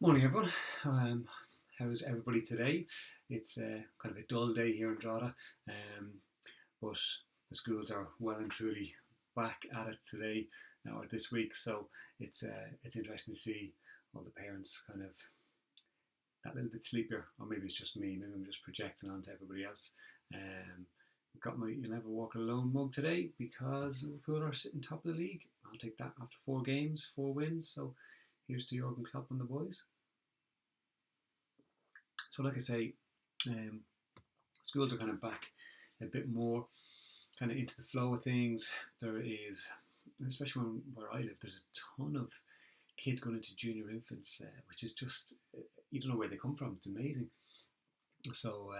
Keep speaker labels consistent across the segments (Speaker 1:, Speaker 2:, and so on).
Speaker 1: Morning, everyone. How's everybody today? It's kind of a dull day here in Drogheda, but the schools are well and truly back at it today or this week. So it's interesting to see all the parents kind of that little bit sleepier, or maybe it's just me. Maybe I'm just projecting onto everybody else. Um, got my "You'll Never Walk Alone" mug today because Liverpool are sitting top of the league. I'll take that after 4 games, 4 wins. So here's to Jurgen Klopp and the boys. So, like I say, um, schools are kind of back a bit more kind of into the flow of things. There is, especially where I live, there's a ton of kids going into junior infants, which is just, you don't know where they come from. It's amazing. So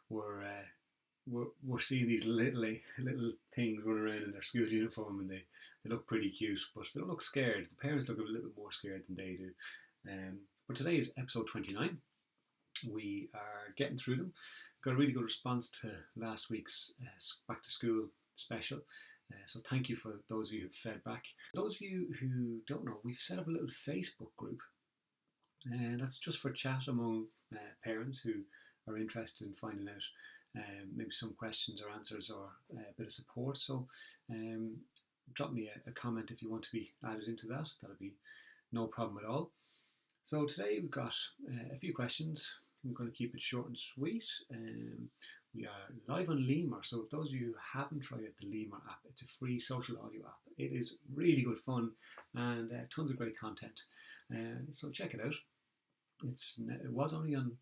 Speaker 1: we're seeing these little things run around in their school uniform, and they look pretty cute, but they don't look scared. The parents look a little bit more scared than they do. But today is episode 29. We are getting through them. Got a really good response to last week's back to school special. So thank you for those of you who've fed back. Those of you who don't know, we've set up a little Facebook group, and that's just for chat among parents who are interested in finding out maybe some questions or answers or a bit of support. So drop me a comment if you want to be added into that. That'll be no problem at all. So today we've got a few questions. I'm going to keep it short and sweet. We are live on Lemur, so if those of you who haven't tried out the Lemur app, it's a free social audio app. It is really good fun and tons of great content. So check it out. It was only on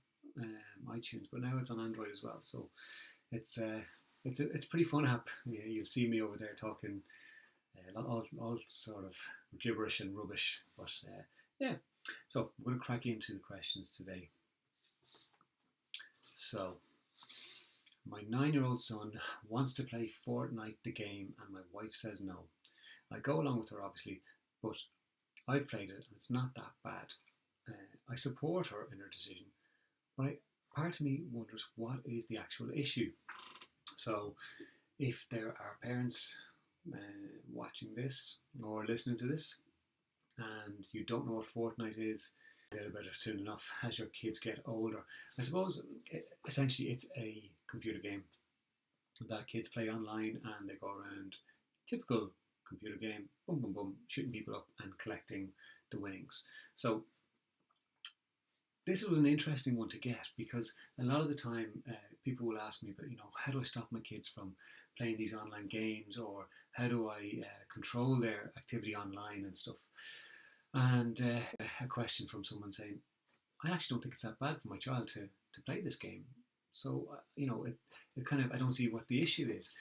Speaker 1: iTunes, but now it's on Android as well. So it's a pretty fun app. You'll see me over there talking all sort of gibberish and rubbish, but yeah. So we're going to crack into the questions today. So, my 9-year-old son wants to play Fortnite the game, and my wife says no. I go along with her, obviously, but I've played it, and it's not that bad. I support her in her decision, but part of me wonders what is the actual issue. So, if there are parents watching this or listening to this, and you don't know what Fortnite is, get about it soon enough as your kids get older. I suppose essentially it's a computer game that kids play online, and they go around, typical computer game, boom boom boom, shooting people up and collecting the winnings. So this was an interesting one to get because a lot of the time people will ask me, but how do I stop my kids from playing these online games, or how do I control their activity online and stuff? And a question from someone saying, I actually don't think it's that bad for my child to play this game. So, it kind of, I don't see what the issue is.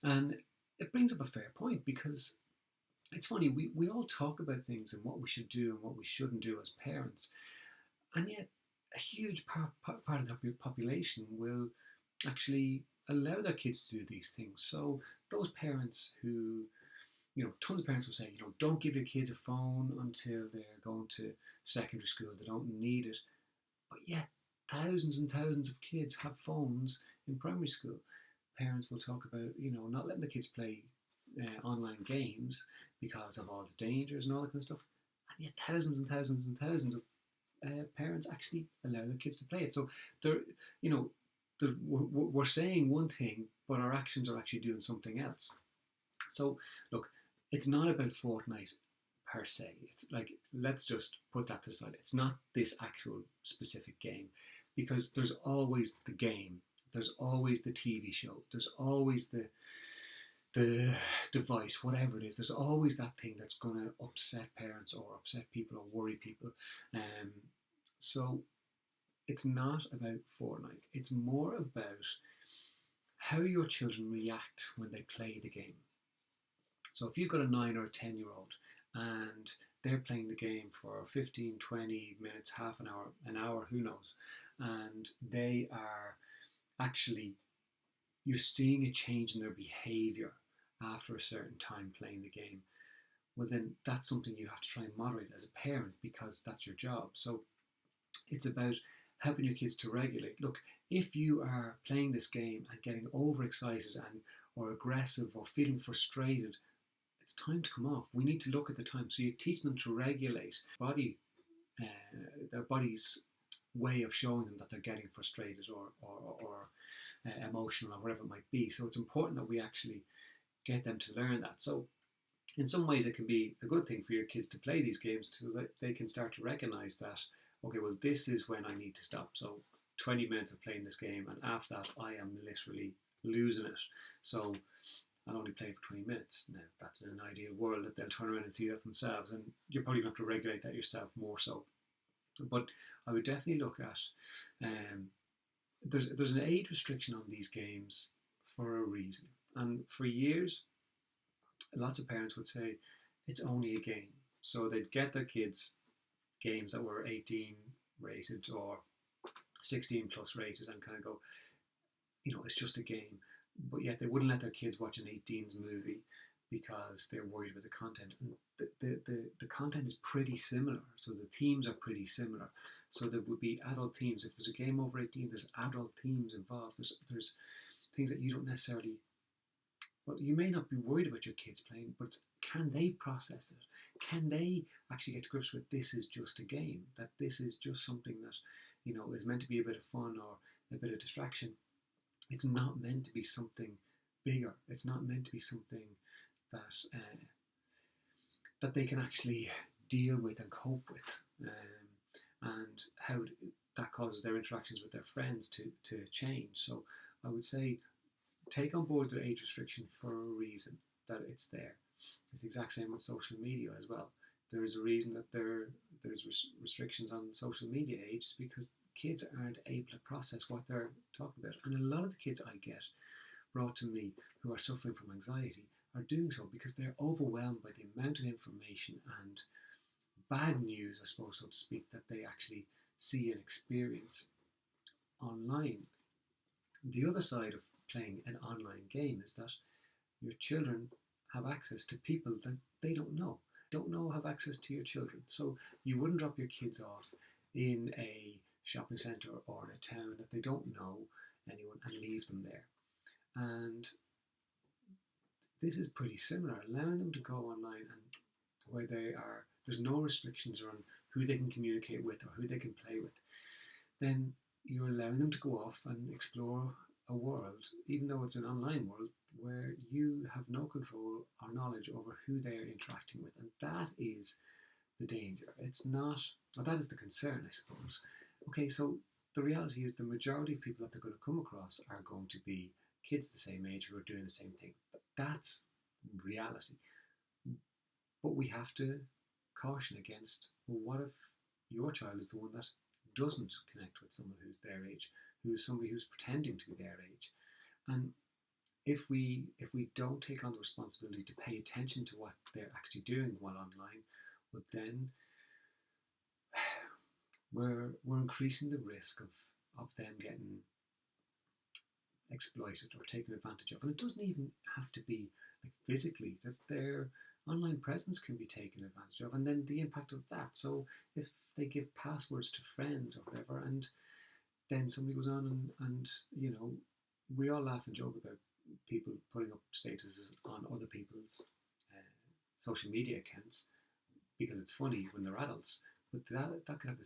Speaker 1: And it brings up a fair point because it's funny, we all talk about things and what we should do and what we shouldn't do as parents. And yet, a huge part of the population will actually allow their kids to do these things. So, those parents who tons of parents will say, don't give your kids a phone until they're going to secondary school. They don't need it. But yet, thousands and thousands of kids have phones in primary school. Parents will talk about, not letting the kids play online games because of all the dangers and all that kind of stuff. And yet, thousands and thousands and thousands of parents actually allow their kids to play it. So, we're saying one thing, but our actions are actually doing something else. So, look, it's not about Fortnite per se. It's like, let's just put that to the side. It's not this actual specific game, because there's always the game, there's always the TV show, there's always the device, whatever it is. There's always that thing that's going to upset parents or upset people or worry people. So it's not about Fortnite. It's more about how your children react when they play the game. So if you've got a 9 or a 10-year-old and they're playing the game for 15, 20 minutes, half an hour, who knows, and they are actually, you're seeing a change in their behaviour after a certain time playing the game, well then that's something you have to try and moderate as a parent, because that's your job. So it's about helping your kids to regulate. Look, if you are playing this game and getting overexcited or aggressive or feeling frustrated, it's time to come off. We need to look at the time. So you're teaching them to regulate body their body's way of showing them that they're getting frustrated or emotional or whatever it might be. So it's important that we actually get them to learn that. So in some ways it can be a good thing for your kids to play these games so that they can start to recognize that, okay, well, this is when I need to stop. So 20 minutes of playing this game, and after that I am literally losing it. So I'll only play for 20 minutes. Now, that's in an ideal world that they'll turn around and see that themselves, and you're probably going to have to regulate that yourself more so. But I would definitely look at, there's an age restriction on these games for a reason. And for years, lots of parents would say, it's only a game. So they'd get their kids games that were 18 rated or 16 plus rated and kind of go, it's just a game. But yet they wouldn't let their kids watch an 18s movie because they're worried about the content. And the content is pretty similar. So the themes are pretty similar. So there would be adult themes. If there's a game over 18, there's adult themes involved. There's things that you don't necessarily, well, you may not be worried about your kids playing, but can they process it? Can they actually get to grips with this is just a game, that this is just something that, is meant to be a bit of fun or a bit of distraction. It's not meant to be something bigger. It's not meant to be something that they can actually deal with and cope with, and how that causes their interactions with their friends to change. So I would say take on board the age restriction for a reason, that it's there. It's the exact same with social media as well. There is a reason that there's restrictions on social media age, because kids aren't able to process what they're talking about. And a lot of the kids I get brought to me who are suffering from anxiety are doing so because they're overwhelmed by the amount of information and bad news, I suppose, so to speak, that they actually see and experience online. The other side of playing an online game is that your children have access to people that they don't know have access to your children. So you wouldn't drop your kids off in a shopping centre or in a town that they don't know anyone and leave them there. And this is pretty similar, allowing them to go online and where there's no restrictions around who they can communicate with or who they can play with. Then you're allowing them to go off and explore a world, even though it's an online world, where you have no control or knowledge over who they're interacting with. And that is the danger. It's not, or that is the concern, I suppose. Okay, so the reality is the majority of people that they're going to come across are going to be kids the same age who are doing the same thing. That's reality. But we have to caution against, well, what if your child is the one that doesn't connect with someone who's their age, who's somebody who's pretending to be their age? And if we don't take on the responsibility to pay attention to what they're actually doing while online, well, then we're increasing the risk of them getting exploited or taken advantage of. And it doesn't even have to be like physically, that their online presence can be taken advantage of, and then the impact of that. So if they give passwords to friends or whatever, and then somebody goes on and we all laugh and joke about people putting up statuses on other people's social media accounts because it's funny when they're adults, but that can have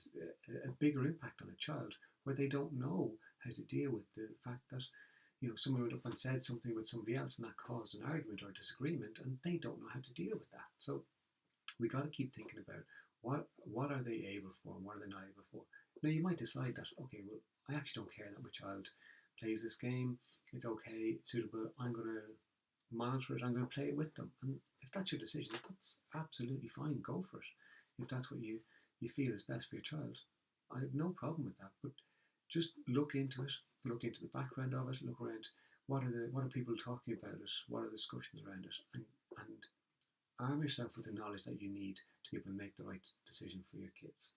Speaker 1: a bigger impact on a child where they don't know how to deal with the fact that someone went up and said something with somebody else and that caused an argument or disagreement, and they don't know how to deal with that. So we got to keep thinking about what are they able for and what are they not able for. Now you might decide that, okay, well, I actually don't care that my child plays this game. It's okay, it's suitable. I'm going to monitor it. I'm going to play it with them. And if that's your decision, that's absolutely fine. Go for it. If that's what you feel is best for your child, I have no problem with that. But just look into it. Look into the background of it. Look around. What are people talking about it? What are the discussions around it? And arm yourself with the knowledge that you need to be able to make the right decision for your kids.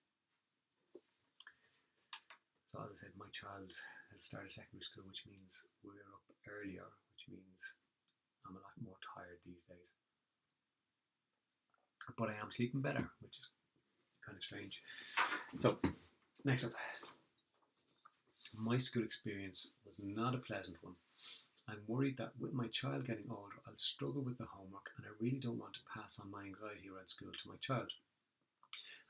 Speaker 1: So as I said, my child has started secondary school, which means we're up earlier, which means I'm a lot more tired these days. But I am sleeping better, which is kind of strange. So, next up. My school experience was not a pleasant one. I'm worried that with my child getting older, I'll struggle with the homework, and I really don't want to pass on my anxiety around school to my child.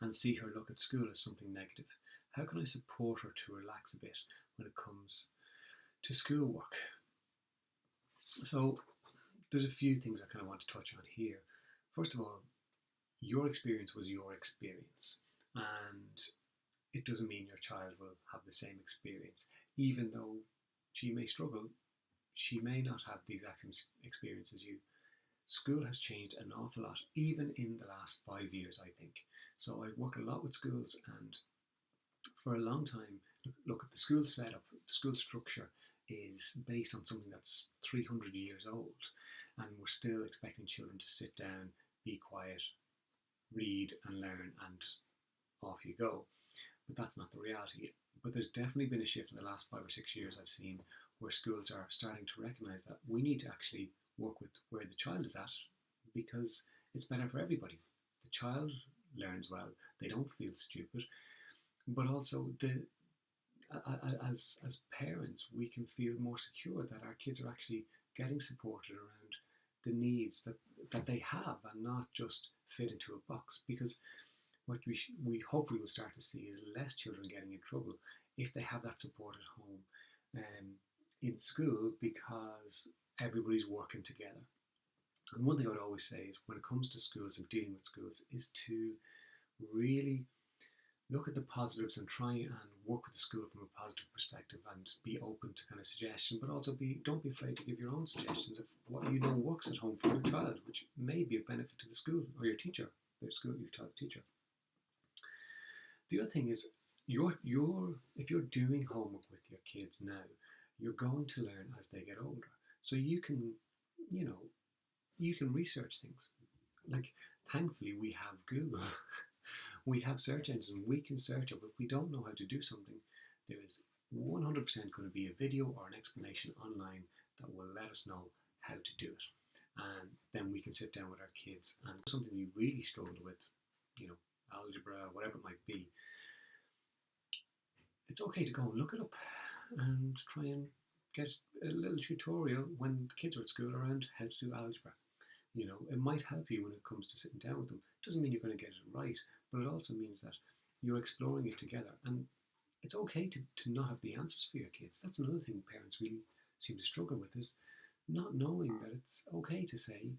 Speaker 1: and see her look at school as something negative? How can I support her to relax a bit when it comes to schoolwork? So there's a few things I kind of want to touch on here. First of all, your experience was your experience, and it doesn't mean your child will have the same experience. Even though she may struggle, she may not have the exact same experience as you. School has changed an awful lot, even in the last 5 years, I think. So I work a lot with schools, and for a long time, look at the school setup, the school structure is based on something that's 300 years old, and we're still expecting children to sit down, be quiet, read and learn, and off you go. But that's not the reality. But there's definitely been a shift in the last 5 or 6 years I've seen, where schools are starting to recognise that we need to actually work with where the child is at, because it's better for everybody. The child learns well, they don't feel stupid, but also as parents, we can feel more secure that our kids are actually getting supported around the needs that they have, and not just fit into a box. Because what we hopefully will start to see is less children getting in trouble if they have that support at home, in school, because everybody's working together. And one thing I would always say is, when it comes to schools and dealing with schools, is to really look at the positives and try and work with the school from a positive perspective, and be open to kind of suggestion, but also don't be afraid to give your own suggestions of what you know works at home for your child, which may be of benefit to the school or your teacher, your child's teacher. The other thing is, if you're doing homework with your kids now, you're going to learn as they get older. So you can, you can research things. Like, thankfully, we have Google. We have search engines, and we can search it. But if we don't know how to do something, there is 100% going to be a video or an explanation online that will let us know how to do it. And then we can sit down with our kids, and something we really struggled with, algebra, whatever it might be, it's okay to go and look it up and try and get a little tutorial when the kids are at school around how to do algebra. It might help you when it comes to sitting down with them. It doesn't mean you're going to get it right, but it also means that you're exploring it together. And it's okay to not have the answers for your kids. That's another thing parents really seem to struggle with, is not knowing that it's okay to say,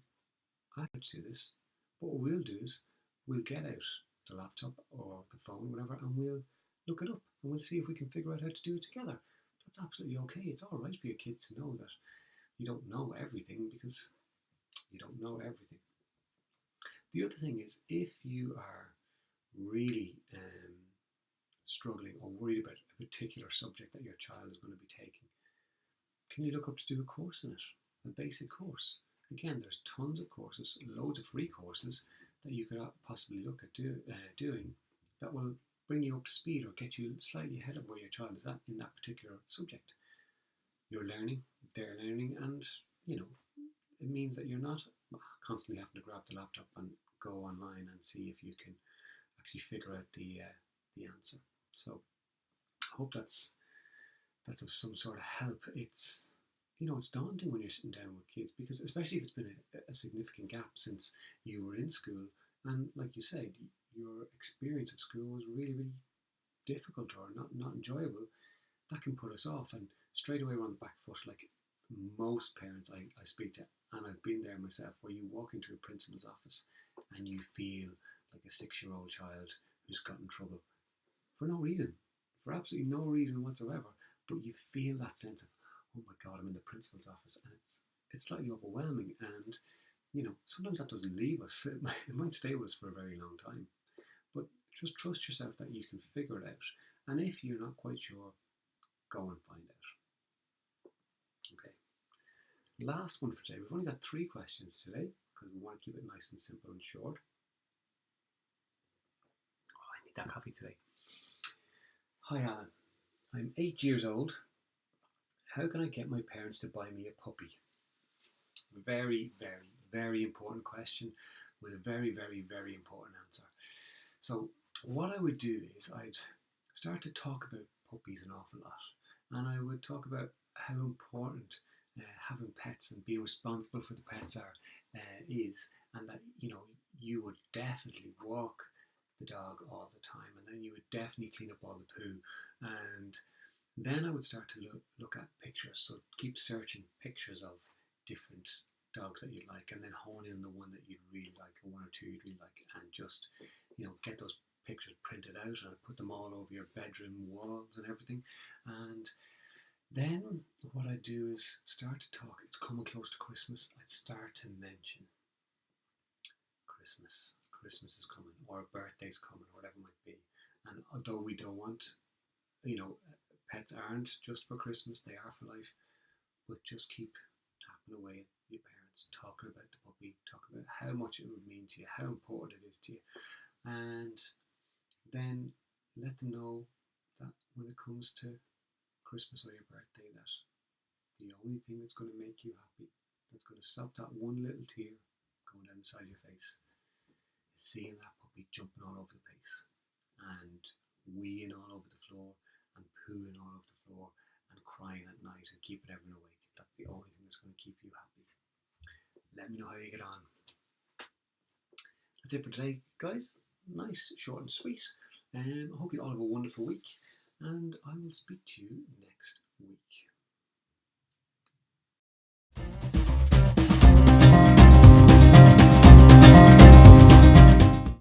Speaker 1: I have to do this, but what we'll do is we'll get out the laptop or the phone, whatever, and we'll look it up, and we'll see if we can figure out how to do it together. That's absolutely okay. It's all right for your kids to know that you don't know everything, because you don't know everything. The other thing is, if you are really struggling or worried about a particular subject that your child is going to be taking, can you look up to do a course in it, a basic course? Again, there's tons of courses, loads of free courses that you could possibly look at doing that will bring you up to speed or get you slightly ahead of where your child is at in that particular subject. You're learning, they're learning, and it means that you're not constantly having to grab the laptop and go online and see if you can actually figure out the answer. So I hope that's of some sort of help. It's it's daunting when you're sitting down with kids, because especially if it's been a significant gap since you were in school, and like you said, your experience of school was really, really difficult or not enjoyable, that can put us off, and straight away we're on the back foot. Like most parents I speak to, and I've been there myself, where you walk into a principal's office and you feel like a 6-year-old child who's got in trouble for no reason, for absolutely no reason whatsoever, but you feel that sense of, oh my God, I'm in the principal's office, and it's slightly overwhelming. And sometimes that doesn't leave us. It might stay with us for a very long time. But just trust yourself that you can figure it out. And if you're not quite sure, go and find out. Okay. Last one for today. We've only got 3 questions today, because we want to keep it nice and simple and short. Oh, I need that coffee today. Hi, Alan. I'm 8 years old. How can I get my parents to buy me a puppy? Very, very, very important question with a very, very, very important answer. So what I would do is I'd start to talk about puppies an awful lot, and I would talk about how important having pets and being responsible for the pets is, and that you would definitely walk the dog all the time, and then you would definitely clean up all the poo, and then I would start to look at pictures. So keep searching pictures of different dogs that you like, and then hone in on the one that you'd really like, or one or two you'd really like, and just get those pictures printed out, and I put them all over your bedroom walls and everything. And then what I do is start to talk. It's coming close to Christmas. I'd start to mention Christmas. Christmas is coming, or a birthday's coming, or whatever it might be. And although we don't want, pets aren't just for Christmas, they are for life. But just keep tapping away at your parents, talking about the puppy, talking about how much it would mean to you, how important it is to you. And then let them know that when it comes to Christmas or your birthday, that the only thing that's going to make you happy, that's going to stop that one little tear going down the side of your face, is seeing that puppy jumping all over the place and weeing all over the floor and pooing all over the floor and crying at night and keeping everyone awake. That's the only thing that's going to keep you happy. Let me know how you get on. That's it for today, guys. Nice, short and sweet. I hope you all have a wonderful week, and I will speak to you next